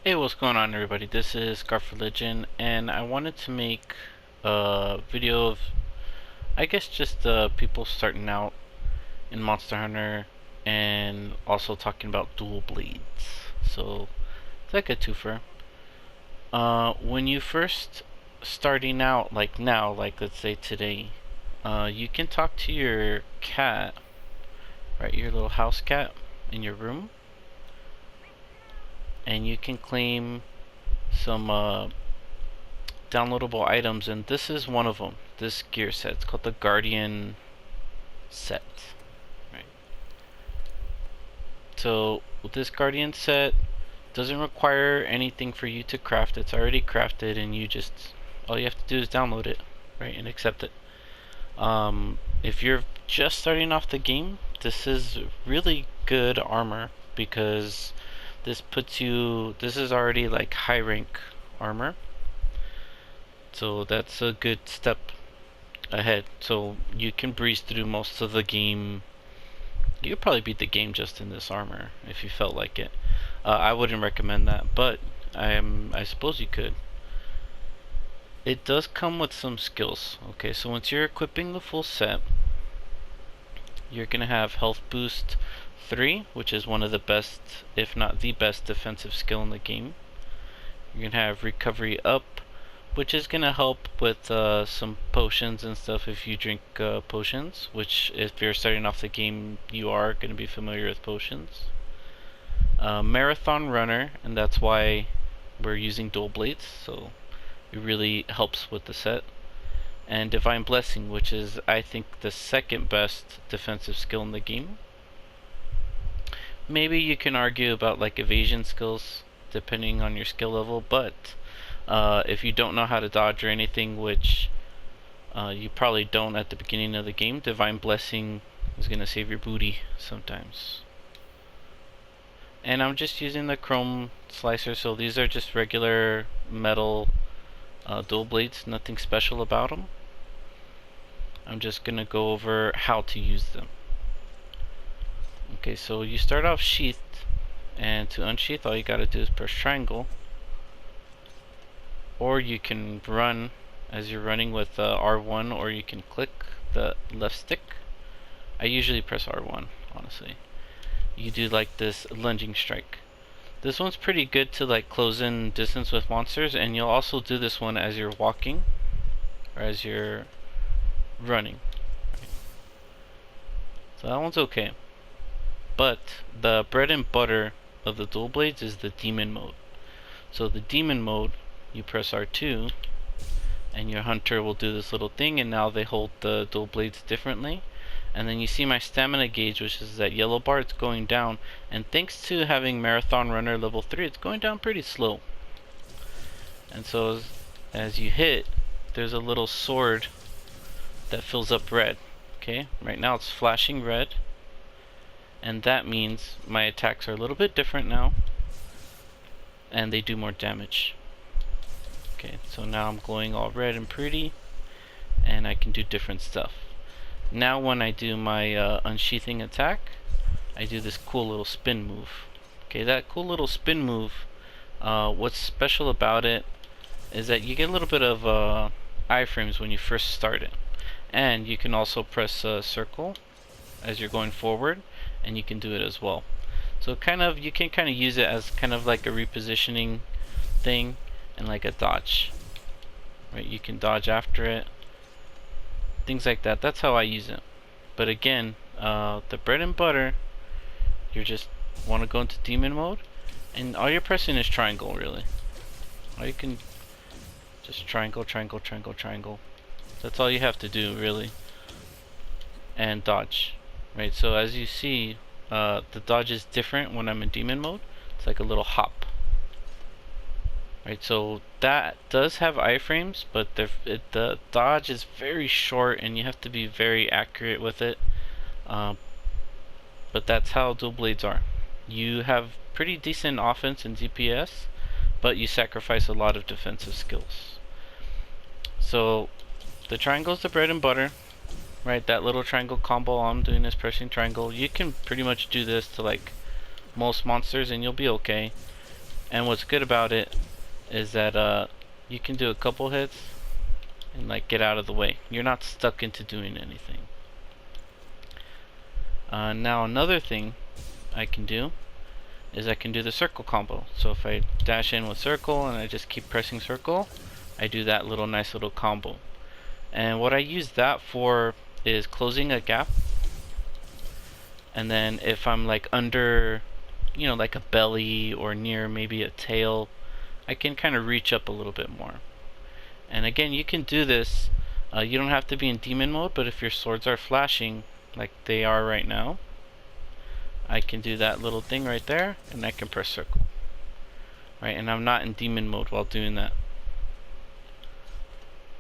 Hey, what's going on, everybody? This is Scarf Religion, and I wanted to make a video of, I guess, just people starting out in Monster Hunter, and also talking about dual blades. So it's like a twofer. When you first starting out, like now, like let's say today, you can talk to your cat, right? Your little house cat in your room, and you can claim some downloadable items, and this is one of them. This gear set. It's called the Guardian set. Right. So with this Guardian set, doesn't require anything for you to craft. It's already crafted, and all you have to do is download it, right, and accept it. If you're just starting off the game, this is really good armor because this is already like high rank armor. So that's a good step ahead. So you can breeze through most of the game. You could probably beat the game just in this armor if you felt like it. I wouldn't recommend that, but I suppose you could. It does come with some skills. Okay, so once you're equipping the full set, you're gonna have health boost 3, which is one of the best, if not the best, defensive skill in the game. You're gonna have recovery up, which is gonna help with some potions and stuff if you drink potions, which if you're starting off the game you are gonna be familiar with potions. Marathon runner, and that's why we're using dual blades, so it really helps with the set. And divine blessing, which is I think the second best defensive skill in the game. Maybe you can argue about like evasion skills depending on your skill level, but if you don't know how to dodge or anything, which you probably don't at the beginning of the game, Divine Blessing is going to save your booty sometimes. And I'm just using the Chrome Slicer, so these are just regular metal dual blades, nothing special about them. I'm just going to go over how to use them. Okay, so you start off sheathed, and to unsheath all you got to do is press triangle. Or you can run as you're running with R1, or you can click the left stick. I usually press R1, honestly. You do like this lunging strike. This one's pretty good to like close in distance with monsters, and you'll also do this one as you're walking or as you're running. So that one's okay. But the bread and butter of the dual blades is the demon mode. So the demon mode, you press R2 and your hunter will do this little thing, and now they hold the dual blades differently. And then you see my stamina gauge, which is that yellow bar, it's going down, and thanks to having Marathon Runner level 3, it's going down pretty slow. And so as you hit, there's a little sword that fills up red. Okay, right now it's flashing red, and that means my attacks are a little bit different now and they do more damage. Okay, so now I'm glowing all red and pretty, and I can do different stuff. Now when I do my unsheathing attack, I do this cool little spin move. Okay, that cool little spin move, what's special about it is that you get a little bit of iframes when you first start it. And you can also press circle as you're going forward, and you can do it as well. So you can kind of use it as kind of like a repositioning thing and like a dodge. Right, you can dodge after it. Things like that. That's how I use it. But again, the bread and butter, you just want to go into demon mode, and all you're pressing is triangle, really. Or you can just triangle, triangle, triangle, triangle. That's all you have to do, really. And dodge. Right, so as you see, the dodge is different when I'm in demon mode. It's like a little hop. Right, so that does have iframes, but the dodge is very short, and you have to be very accurate with it. But that's how dual blades are. You have pretty decent offense and DPS, but you sacrifice a lot of defensive skills. So the triangle is the bread and butter. Right, that little triangle combo all I'm doing is pressing triangle. You can pretty much do this to like most monsters and you'll be okay. And what's good about it is that you can do a couple hits and like get out of the way. You're not stuck into doing anything. Now another thing I can do is I can do the circle combo. So if I dash in with circle and I just keep pressing circle, I do that little nice little combo. And what I use that for is closing a gap. And then if I'm like under, you know, like a belly or near maybe a tail, I can kind of reach up a little bit more. And again, you can do this, you don't have to be in demon mode, but if your swords are flashing like they are right now, I can do that little thing right there, and I can press circle. Right, and I'm not in demon mode while doing that.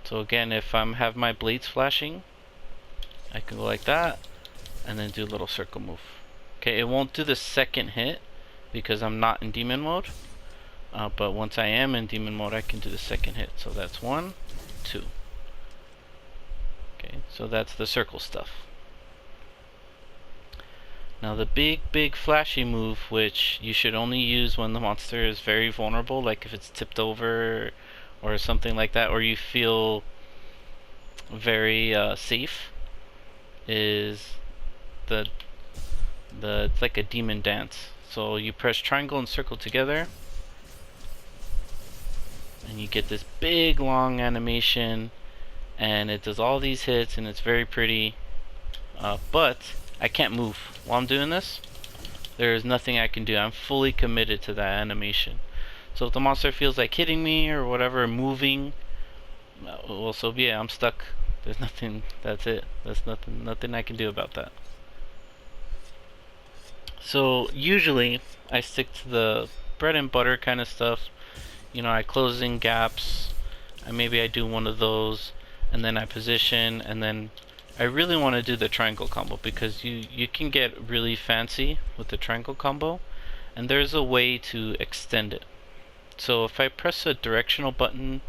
So again, if I have my blades flashing, I can go like that, and then do a little circle move. Okay, it won't do the second hit because I'm not in demon mode. But once I am in demon mode, I can do the second hit. So that's 1, 2. Okay, so that's the circle stuff. Now the big flashy move, which you should only use when the monster is very vulnerable, like if it's tipped over or something like that, or you feel very safe, is it's like a demon dance. So you press triangle and circle together, and you get this big long animation, and it does all these hits, and it's very pretty. But I can't move while I'm doing this. There is nothing I can do. I'm fully committed to that animation. So if the monster feels like hitting me or whatever, moving, well, so yeah, I'm stuck. There's nothing. That's it. There's nothing I can do about that. So usually I stick to the bread and butter kind of stuff. You know, I close in gaps. Maybe I do one of those, and then I position, and then I really want to do the triangle combo because you can get really fancy with the triangle combo, and there's a way to extend it. So if I press a directional button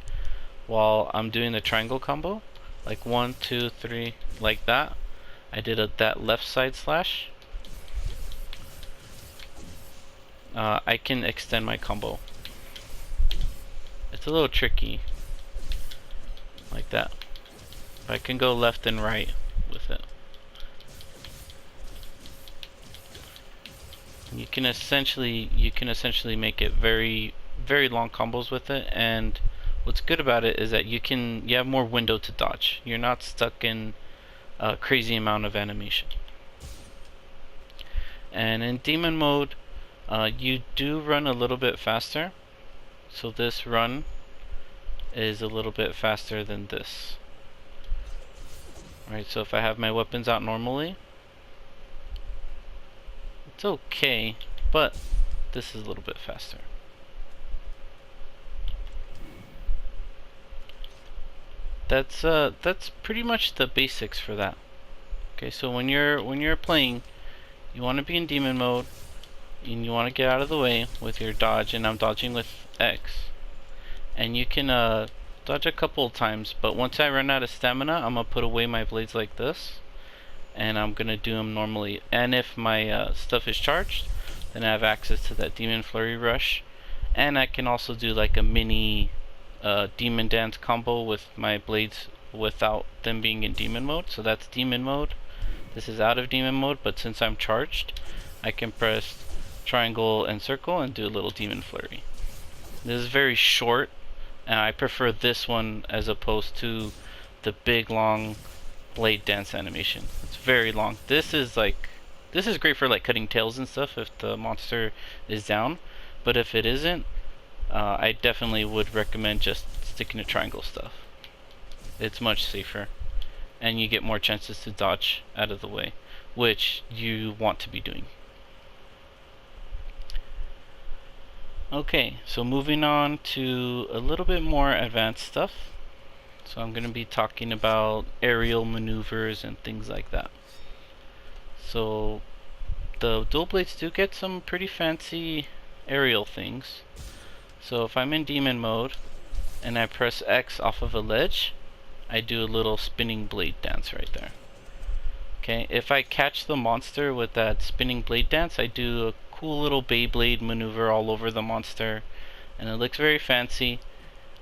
while I'm doing the triangle combo, like 1, 2, 3, like that, I did that left side slash, I can extend my combo. It's a little tricky, like that. I can go left and right with it. You can essentially make it very long combos with it, and what's good about it is that you have more window to dodge. You're not stuck in a crazy amount of animation. And in demon mode, you do run a little bit faster. So this run is a little bit faster than this. Right, so if I have my weapons out normally, it's okay, but this is a little bit faster. That's pretty much the basics for that. Okay, so when you're playing, you want to be in demon mode, and you want to get out of the way with your dodge, and I'm dodging with X, and you can dodge a couple of times, but once I run out of stamina, I'm gonna put away my blades like this, and I'm gonna do them normally. And if my stuff is charged, then I have access to that demon flurry rush, and I can also do like a mini demon dance combo with my blades without them being in demon mode. So that's demon mode. This is out of demon mode, but since I'm charged, I can press triangle and circle and do a little demon flurry. This is very short, and I prefer this one as opposed to the big long blade dance animation. It's very long. This is great for like cutting tails and stuff if the monster is down, but if it isn't, I definitely would recommend just sticking to triangle stuff. It's much safer, and you get more chances to dodge out of the way, which you want to be doing. Okay, so moving on to a little bit more advanced stuff. So I'm going to be talking about aerial maneuvers and things like that. So the dual blades do get some pretty fancy aerial things. So if I'm in demon mode and I press X off of a ledge, I do a little spinning blade dance right there. Okay, if I catch the monster with that spinning blade dance, I do a cool little Beyblade maneuver all over the monster, and it looks very fancy.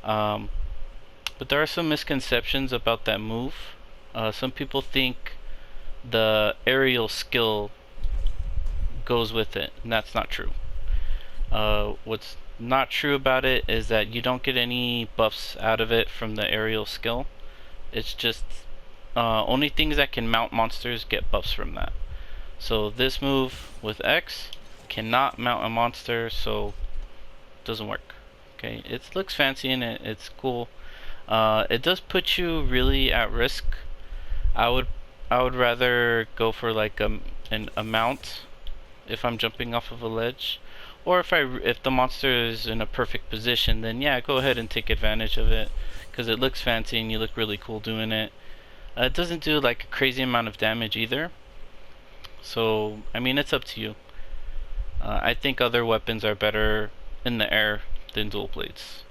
But there are some misconceptions about that move. Some people think the aerial skill goes with it, and that's not true. What's not true about it is that you don't get any buffs out of it from the aerial skill. It's just only things that can mount monsters get buffs from that. So this move with X cannot mount a monster, so it doesn't work. Okay, it looks fancy and it's cool. It does put you really at risk. I would rather go for like a mount if I'm jumping off of a ledge, or if the monster is in a perfect position, then yeah, go ahead and take advantage of it, because it looks fancy and you look really cool doing it. It doesn't do like a crazy amount of damage either, so I mean, it's up to you. I think other weapons are better in the air than dual blades.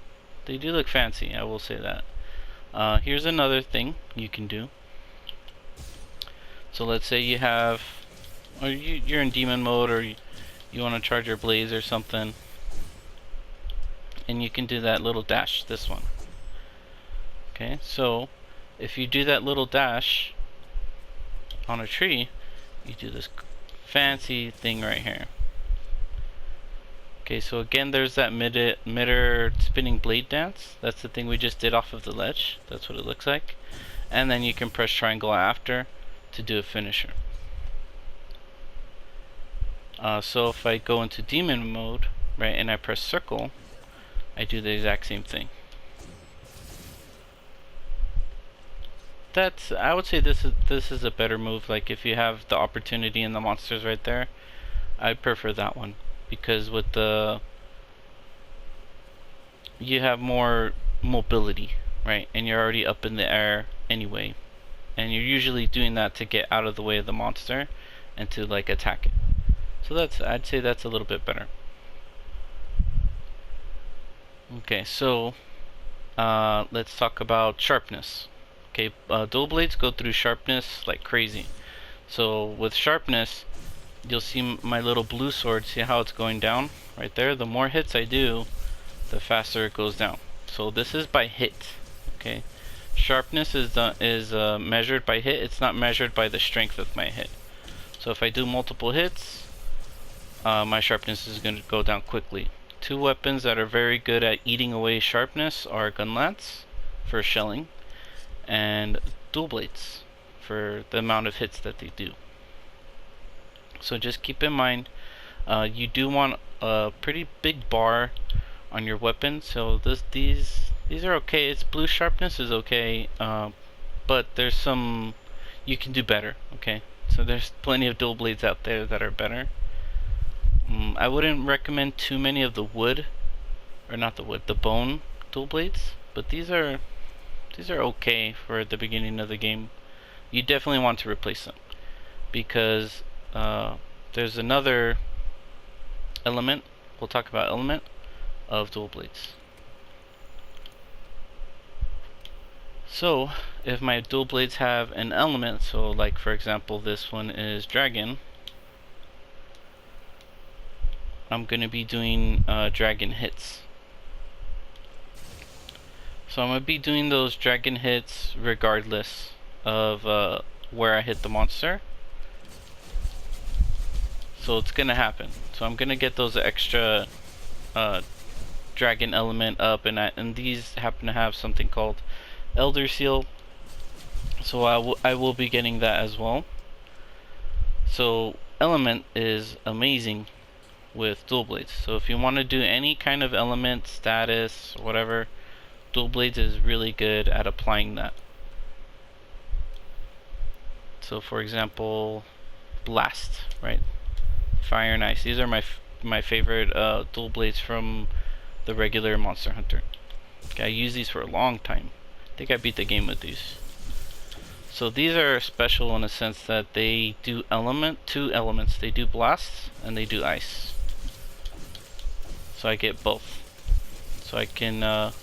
They do look fancy, I will say that. Here's another thing you can do. So let's say you have, or you're in demon mode, or you want to charge your blaze or something, and you can do that little dash, this one. Okay, so if you do that little dash on a tree, you do this fancy thing right here. Okay, so again, there's that mid-air spinning blade dance. That's the thing we just did off of the ledge. That's what it looks like. And then you can press triangle after to do a finisher. So if I go into demon mode, right, and I press circle, I do the exact same thing. I would say this is a better move. Like, if you have the opportunity and the monsters right there, I prefer that one, because with you have more mobility, right, and you're already up in the air anyway, and you're usually doing that to get out of the way of the monster and to like attack it. So I'd say that's a little bit better. Okay, so let's talk about sharpness. Okay, dual blades go through sharpness like crazy. So with sharpness, you'll see my little blue sword. See how it's going down right there? The more hits I do, the faster it goes down. So this is by hit. Okay, sharpness is measured by hit. It's not measured by the strength of my hit. So if I do multiple hits, my sharpness is going to go down quickly. Two weapons that are very good at eating away sharpness are gun lance for shelling, and dual blades for the amount of hits that they do. So just keep in mind, you do want a pretty big bar on your weapon. So these are okay. It's blue sharpness is okay, but there's some you can do better. Okay, so there's plenty of dual blades out there that are better. I wouldn't recommend too many of the the bone dual blades, but these are okay for the beginning of the game. You definitely want to replace them, because there's another element, we'll talk about element, of dual blades. So if my dual blades have an element, so like for example this one is dragon, I'm going to be doing dragon hits. So I'm going to be doing those dragon hits regardless of where I hit the monster. So it's going to happen. So I'm going to get those extra dragon element up, and these happen to have something called Elder Seal. So I will be getting that as well. So element is amazing with dual blades. So if you want to do any kind of element, status, whatever, dual blades is really good at applying that. So for example, blast, right? Fire and ice. These are my favorite dual blades from the regular Monster Hunter. Okay, I use these for a long time. I think I beat the game with these. So these are special in a sense that they do two elements. They do blast and they do ice. So I get both. So I can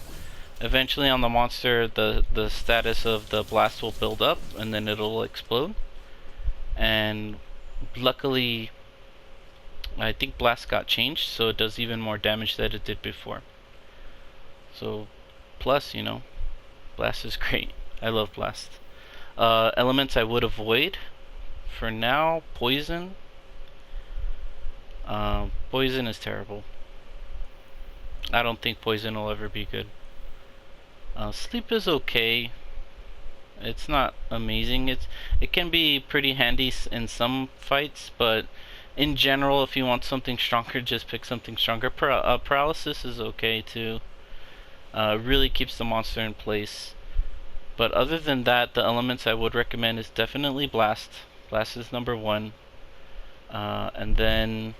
eventually on the monster, the status of the blast will build up and then it'll explode. And luckily I think Blast got changed, so it does even more damage than it did before. So, plus, you know, Blast is great. I love Blast. Elements I would avoid for now, Poison. Poison is terrible. I don't think Poison will ever be good. Sleep is okay. It's not amazing. It can be pretty handy in some fights, but in general, if you want something stronger, just pick something stronger. Paralysis is okay too. Really keeps the monster in place. But other than that, the elements I would recommend is definitely Blast. Blast is number one. And then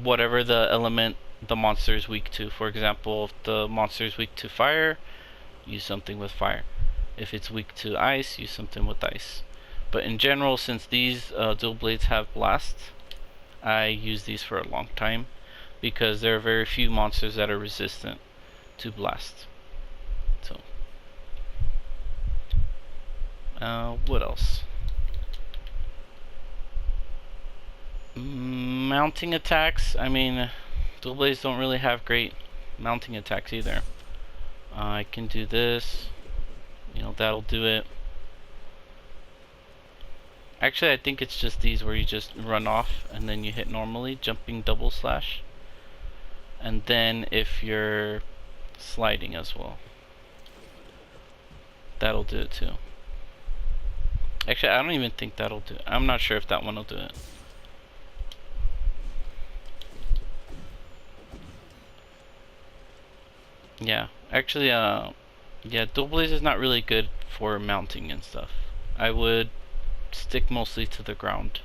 whatever the element the monster is weak to. For example, if the monster is weak to fire, use something with fire. If it's weak to ice, use something with ice. But in general, since these dual blades have Blast, I use these for a long time because there are very few monsters that are resistant to Blast. So, what else? Mounting attacks. I mean, dual blades don't really have great mounting attacks either. I can do this. You know, that'll do it. Actually, I think it's just these where you just run off and then you hit normally, jumping double slash. And then if you're sliding as well, that'll do it too. Actually, I don't even think that'll do it. I'm not sure if that one will do it. Yeah, actually, yeah, dual blades is not really good for mounting and stuff. I would stick mostly to the ground.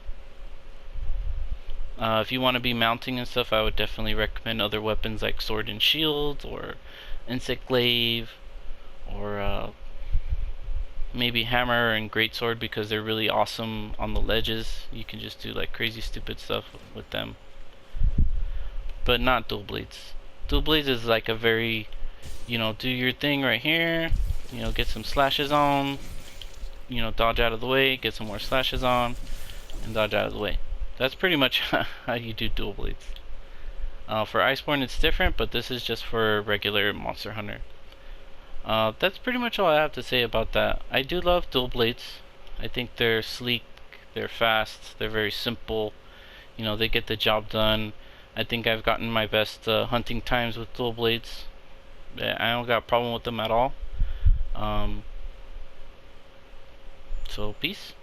If you want to be mounting and stuff, I would definitely recommend other weapons like sword and shield, or insect glaive, or maybe hammer and greatsword, because they're really awesome on the ledges. You can just do like crazy stupid stuff with them. But not dual blades. Dual blades is like a very, you know, do your thing right here, you know, get some slashes on, you know, dodge out of the way, get some more slashes on, and dodge out of the way. That's pretty much how you do dual blades. For Iceborne it's different, but this is just for regular Monster Hunter. That's pretty much all I have to say about that. I do love dual blades. I think they're sleek, they're fast, they're very simple. You know, they get the job done. I think I've gotten my best hunting times with dual blades. I don't got a problem with them at all. So peace.